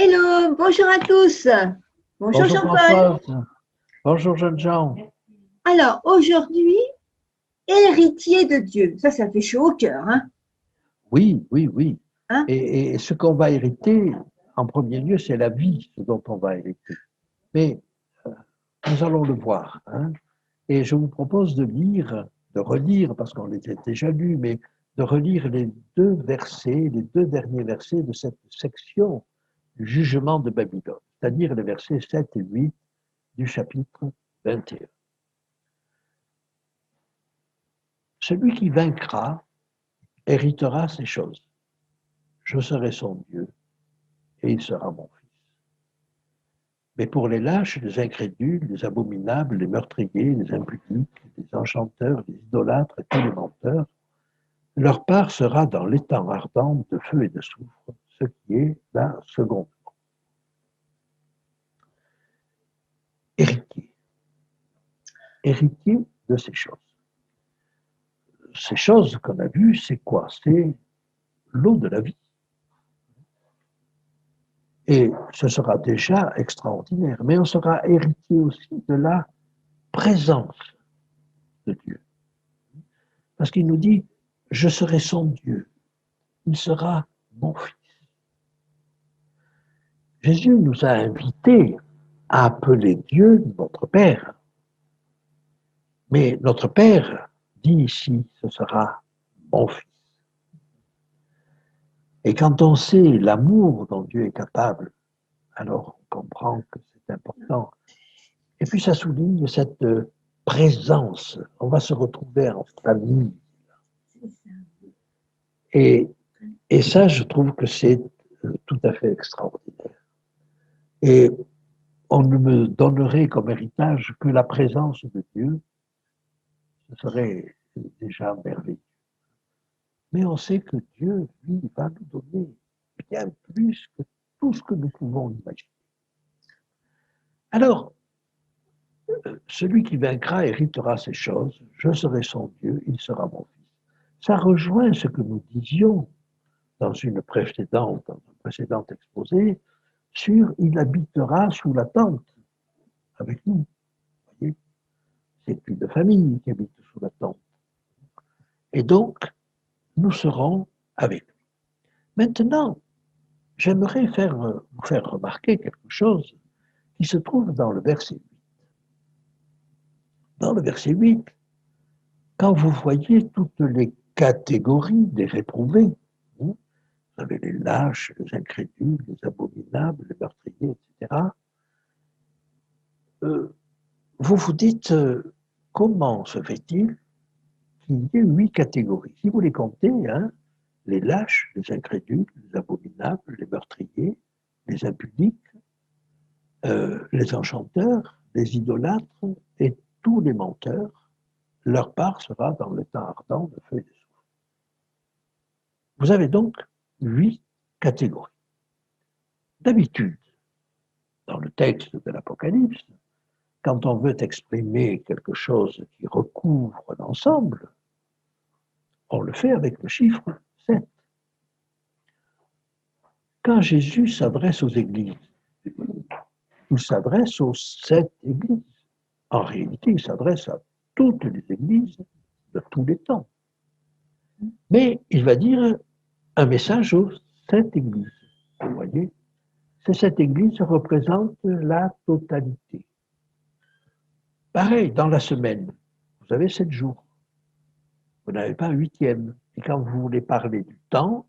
Hello, bonjour à tous. Bonjour Bonjour Jean-Paul. Françoise, bonjour jeunes gens. Alors aujourd'hui, héritier de Dieu. Ça fait chaud au cœur, hein? Oui, oui, oui. Hein? Et ce qu'on va hériter, en premier lieu, c'est la vie, ce dont on va hériter. Mais nous allons le voir. Hein. Et je vous propose de lire, de relire, parce qu'on les a déjà lus, mais de relire les deux versets, les deux derniers versets de cette section du jugement de Babylone, c'est-à-dire les versets 7 et 8 du chapitre 21. Celui qui vaincra héritera ces choses. Je serai son Dieu et il sera mon fils. Mais pour les lâches, les incrédules, les abominables, les meurtriers, les impudiques, les enchanteurs, les idolâtres et tous les menteurs, leur part sera dans l'étang ardent de feu et de soufre, ce qui est la seconde mort. Héritier. Héritier de ces choses. Ces choses qu'on a vues, c'est quoi? C'est l'eau de la vie. Et ce sera déjà extraordinaire, mais on sera héritier aussi de la présence de Dieu. Parce qu'il nous dit, je serai son Dieu, il sera mon fils. Jésus nous a invités à appeler Dieu notre Père. Mais notre Père dit ici, ce sera mon fils. Et quand on sait l'amour dont Dieu est capable, alors on comprend que c'est important. Et puis ça souligne cette présence. On va se retrouver en famille. Et, et ça, je trouve que c'est tout à fait extraordinaire. Et on ne me donnerait comme héritage que la présence de Dieu, ce serait déjà merveilleux. Mais on sait que Dieu, lui, va nous donner bien plus que tout ce que nous pouvons imaginer. Alors, celui qui vaincra héritera ces choses, je serai son Dieu, il sera mon fils. Ça rejoint ce que nous disions dans un précédent exposé sur il habitera sous la tente avec nous. Vous voyez, c'est une famille qui habite sous la tente. Et donc, nous serons avec lui. Maintenant, j'aimerais vous faire remarquer quelque chose qui se trouve dans le verset 8. Dans le verset 8, quand vous voyez toutes les catégories des réprouvés, vous avez les lâches, les incrédules, les abominables, les meurtriers, etc., vous vous dites, comment se fait-il qu'il y ait 8 catégories? Si vous les comptez, hein, les lâches, les incrédules, les abominables, les meurtriers, les impudiques, les enchanteurs, les idolâtres et tous les menteurs, leur part sera dans le temps ardent de feu et de soufre. Vous avez donc 8 catégories. D'habitude, dans le texte de l'Apocalypse, quand on veut exprimer quelque chose qui recouvre l'ensemble, on le fait avec le chiffre 7. Quand Jésus s'adresse aux églises, il s'adresse aux 7 églises. En réalité, il s'adresse à toutes les églises de tous les temps. Mais il va dire un message aux 7 églises. Vous voyez, ces 7 églises représentent la totalité. Pareil, dans la semaine, vous avez 7 jours. Vous n'avez pas un 8e. Et quand vous voulez parler du temps,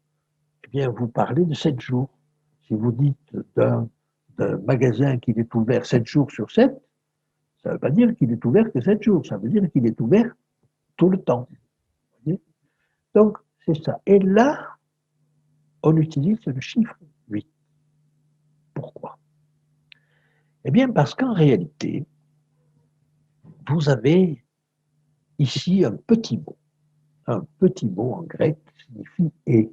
eh bien, vous parlez de 7 jours. Si vous dites d'un magasin qu'il est ouvert 7 jours sur 7, ça ne veut pas dire qu'il est ouvert que 7 jours, ça veut dire qu'il est ouvert tout le temps. Vous voyez? Donc, c'est ça. Et là, on utilise le chiffre 8. Pourquoi? Eh bien, parce qu'en réalité, vous avez ici un petit mot. Un petit mot en grec qui signifie « et ».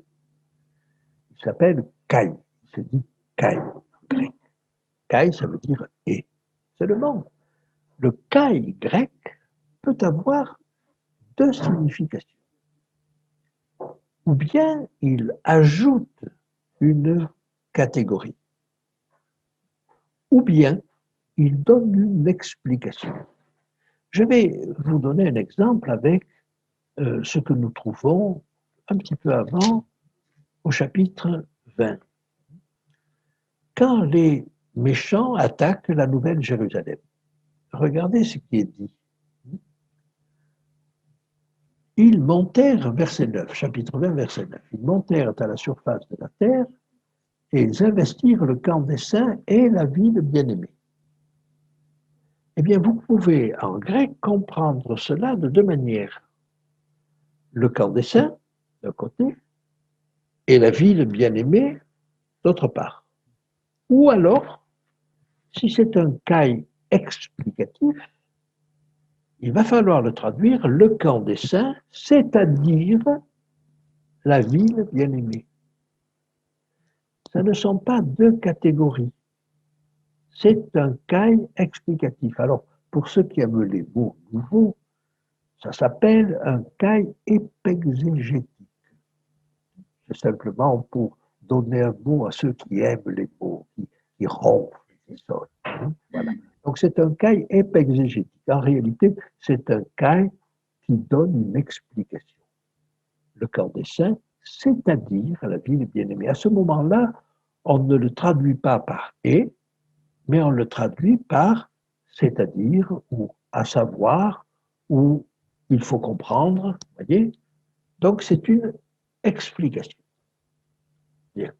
Il s'appelle « kai ». Il se dit « kai » en grec. « Kai », ça veut dire « et ». Seulement, le « kai » grec peut avoir 2 significations. Ou bien il ajoute une catégorie. ou bien il donne une explication. Je vais vous donner un exemple avec ce que nous trouvons un petit peu avant, au chapitre 20. Quand les méchants attaquent la Nouvelle Jérusalem, regardez ce qui est dit. Ils montèrent, verset 9, chapitre 20, verset 9, ils montèrent à la surface de la terre et ils investirent le camp des saints et la ville bien-aimée. Eh bien, vous pouvez en grec comprendre cela de deux manières. Le camp des saints, d'un côté, et la ville bien-aimée, d'autre part. Ou alors, si c'est un cas explicatif, il va falloir le traduire le camp des saints, c'est-à-dire la ville bien-aimée. Ce ne sont pas deux catégories. C'est un cas explicatif. Alors, pour ceux qui aiment les mots nouveaux, ça s'appelle un cas épexégétique. C'est simplement pour donner un mot à ceux qui aiment les mots, qui ronflent, qui sonnent. Voilà. Donc, c'est un cas épexégétique. En réalité, c'est un cas qui donne une explication. Le camp des saints, c'est-à-dire la ville bien-aimée. À ce moment-là, on ne le traduit pas par « et », mais on le traduit par « c'est-à-dire » ou « à savoir » ou « il faut comprendre », voyez. Donc, c'est une explication. Bien.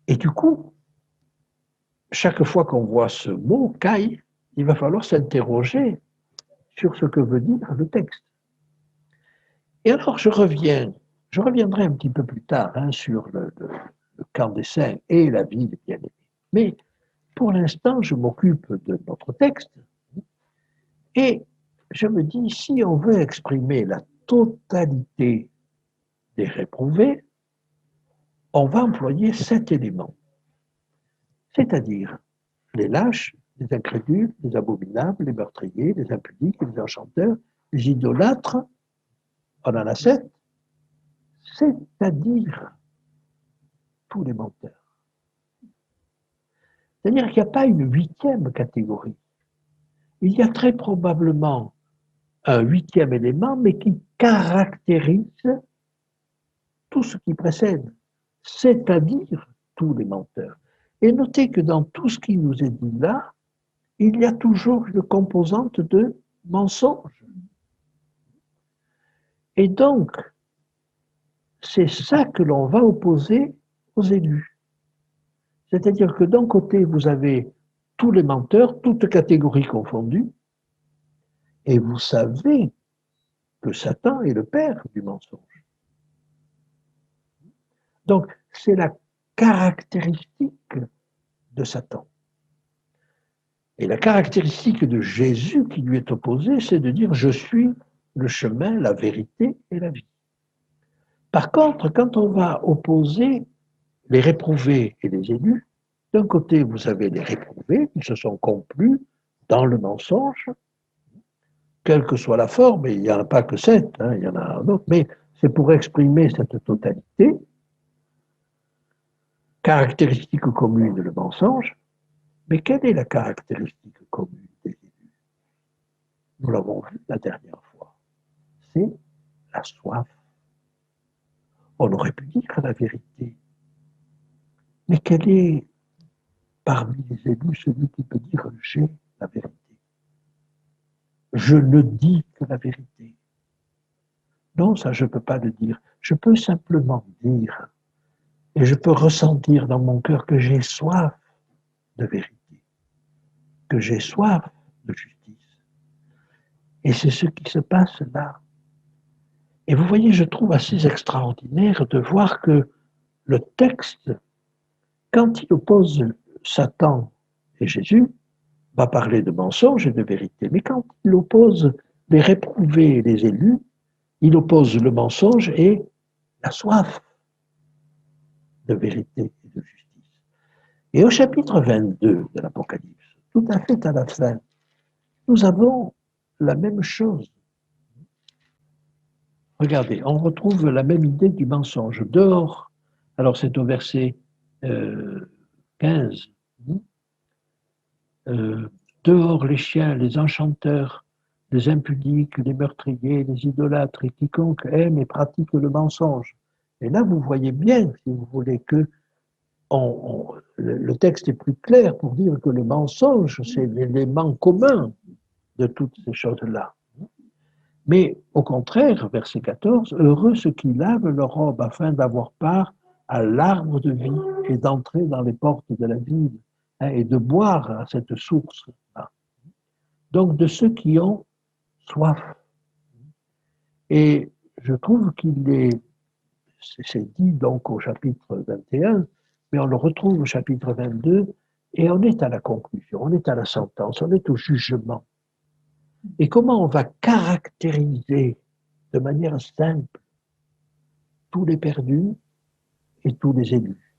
Et du coup, chaque fois qu'on voit ce mot « kai », il va falloir s'interroger sur ce que veut dire le texte. Et alors, je reviendrai un petit peu plus tard sur le camp des saints et la ville bien-aimée. Mais pour l'instant, je m'occupe de notre texte et je me dis, si on veut exprimer la totalité des réprouvés, on va employer 7 éléments, c'est-à-dire les lâches, les incrédules, les abominables, les meurtriers, les impudiques, les enchanteurs, les idolâtres, on en a 7, c'est-à-dire tous les menteurs. C'est-à-dire qu'il n'y a pas une 8e catégorie. Il y a très probablement un 8e élément, mais qui caractérise tout ce qui précède, c'est-à-dire tous les menteurs. Et notez que dans tout ce qui nous est dit là, il y a toujours une composante de mensonge. Et donc, c'est ça que l'on va opposer aux élus. C'est-à-dire que d'un côté, vous avez tous les menteurs, toutes catégories confondues, et vous savez que Satan est le père du mensonge. Donc, c'est la caractéristique de Satan. Et la caractéristique de Jésus qui lui est opposée, c'est de dire « je suis le chemin, la vérité et la vie ». Par contre, quand on va opposer les réprouvés et les élus, d'un côté, vous avez les réprouvés qui se sont complus dans le mensonge, quelle que soit la forme, et il n'y en a pas que 7, il y en a d'autres, mais c'est pour exprimer cette totalité, caractéristique commune, le mensonge. Mais quelle est la caractéristique commune des élus? Nous l'avons vu la dernière fois. C'est la soif. On aurait pu dire la vérité. Mais quel est parmi les élus celui qui peut dire « j'ai la vérité ». Je ne dis que la vérité. Non, ça je ne peux pas le dire. Je peux simplement dire, et je peux ressentir dans mon cœur que j'ai soif de vérité, que j'ai soif de justice. Et c'est ce qui se passe là. Et vous voyez, je trouve assez extraordinaire de voir que le texte, quand il oppose Satan et Jésus, va parler de mensonge et de vérité. Mais quand il oppose les réprouvés et les élus, il oppose le mensonge et la soif de vérité et de justice. Et au chapitre 22 de l'Apocalypse, tout à fait à la fin, nous avons la même chose. Regardez, on retrouve la même idée du mensonge. Dehors, alors c'est au verset 15. dehors les chiens, les enchanteurs, les impudiques, les meurtriers, les idolâtres, et quiconque aime et pratique le mensonge. Et là, vous voyez bien, si vous voulez, que le texte est plus clair pour dire que le mensonge, c'est l'élément commun de toutes ces choses-là. Mais au contraire, verset 14, heureux ceux qui lavent leur robe afin d'avoir part à l'arbre de vie et d'entrer dans les portes de la ville, hein, et de boire à cette source-là. Donc de ceux qui ont soif. Et je trouve qu'il est, c'est dit donc au chapitre 21, mais on le retrouve au chapitre 22, et on est à la conclusion, on est à la sentence, on est au jugement. Et comment on va caractériser de manière simple tous les perdus et tous les élus?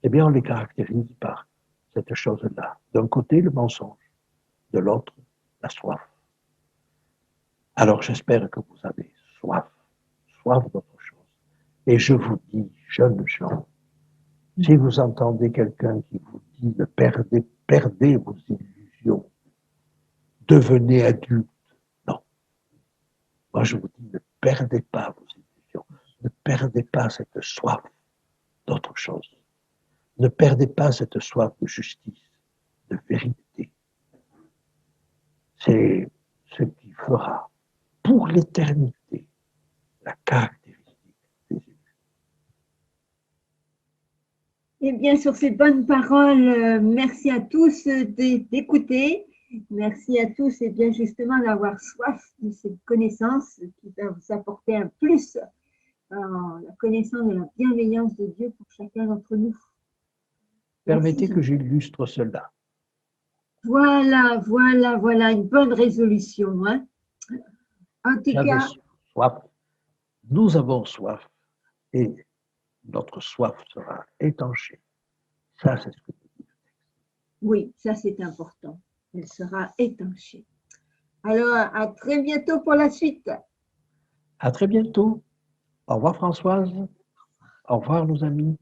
Eh bien, on les caractérise par cette chose-là. D'un côté, le mensonge, de l'autre, la soif. Alors, j'espère que vous avez soif d'autre chose. Et je vous dis, jeunes gens, si vous entendez quelqu'un qui vous dit ne perdez vos illusions, devenez adulte. Non. Moi, je vous dis, ne perdez pas vos illusions. Ne perdez pas cette soif d'autre chose. Ne perdez pas cette soif de justice, de vérité. C'est ce qui fera pour l'éternité la caractéristique des élus. Eh bien, sur ces bonnes paroles, merci à tous d'écouter. Merci à tous, et bien justement, d'avoir soif de cette connaissance qui va vous apporter un plus dans la connaissance de la bienveillance de Dieu pour chacun d'entre nous. Permettez que j'illustre cela. Voilà, une bonne résolution. Hein. En tout cas, soif. Nous avons soif et notre soif sera étanchée. Ça, c'est ce que dit le texte. Oui, ça c'est important. Elle sera étanchée. Alors, à très bientôt pour la suite. À très bientôt. Au revoir Françoise. Au revoir nos amis.